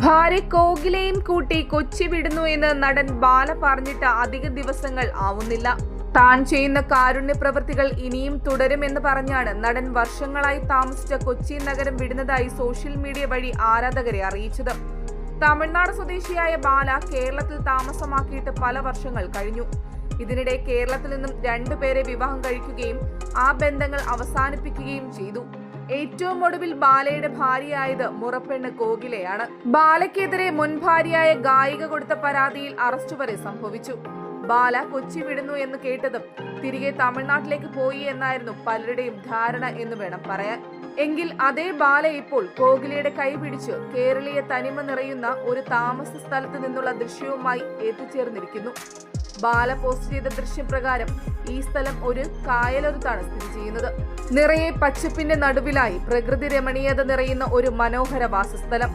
ഭാര്യ കോകിലയും കൂട്ടി കൊച്ചി വിടുന്നു എന്ന് നടൻ ബാല പറഞ്ഞിട്ട് അധിക ദിവസങ്ങൾ ആവുന്നില്ല. താൻ ചെയ്യുന്ന കാരുണ്യ പ്രവൃത്തികൾ ഇനിയും തുടരുമെന്ന് പറഞ്ഞാണ് നടൻ വർഷങ്ങളായി താമസിച്ച കൊച്ചി നഗരം വിടുന്നതായി സോഷ്യൽ മീഡിയ വഴി ആരാധകരെ അറിയിച്ചത്. തമിഴ്നാട് സ്വദേശിയായ ബാല കേരളത്തിൽ താമസമാക്കിയിട്ട് പല വർഷങ്ങൾ കഴിഞ്ഞു. ഇതിനിടെ കേരളത്തിൽ നിന്നും 2 പേരെ വിവാഹം കഴിക്കുകയും ആ ബന്ധങ്ങൾ അവസാനിപ്പിക്കുകയും ചെയ്തു. ഏറ്റവും ഒടുവിൽ ബാലയുടെ ഭാര്യയായത് മുറപ്പെണ്ണ് കോകിലയാണ്. ബാലയ്ക്കെതിരെ മുൻ ഭാര്യയായ ഗായിക കൊടുത്ത പരാതിയിൽ അറസ്റ്റ് വരെ സംഭവിച്ചു. ബാല കൊച്ചി വിടുന്നു എന്ന് കേട്ടതും തിരികെ തമിഴ്നാട്ടിലേക്ക് പോയി എന്നായിരുന്നു പലരുടെയും ധാരണ എന്ന് വേണം പറയാൻ. എങ്കിൽ അതേ ബാല ഇപ്പോൾ കോകിലയുടെ കൈ പിടിച്ച് കേരളീയ തനിമ നിറയുന്ന ഒരു താമസ സ്ഥലത്ത് നിന്നുള്ള ദൃശ്യവുമായി എത്തിച്ചേർന്നിരിക്കുന്നു. ബാല പോസ്റ്റ് ചെയ്ത ദൃശ്യപ്രകാരം ഈ സ്ഥലം ഒരു കായലൊരുത്താണ് സ്ഥിതി ചെയ്യുന്നത്. നിറയെ പച്ചപ്പിന്റെ നടുവിലായി പ്രകൃതി രമണീയത നിറയുന്ന ഒരു മനോഹര വാസസ്ഥലം.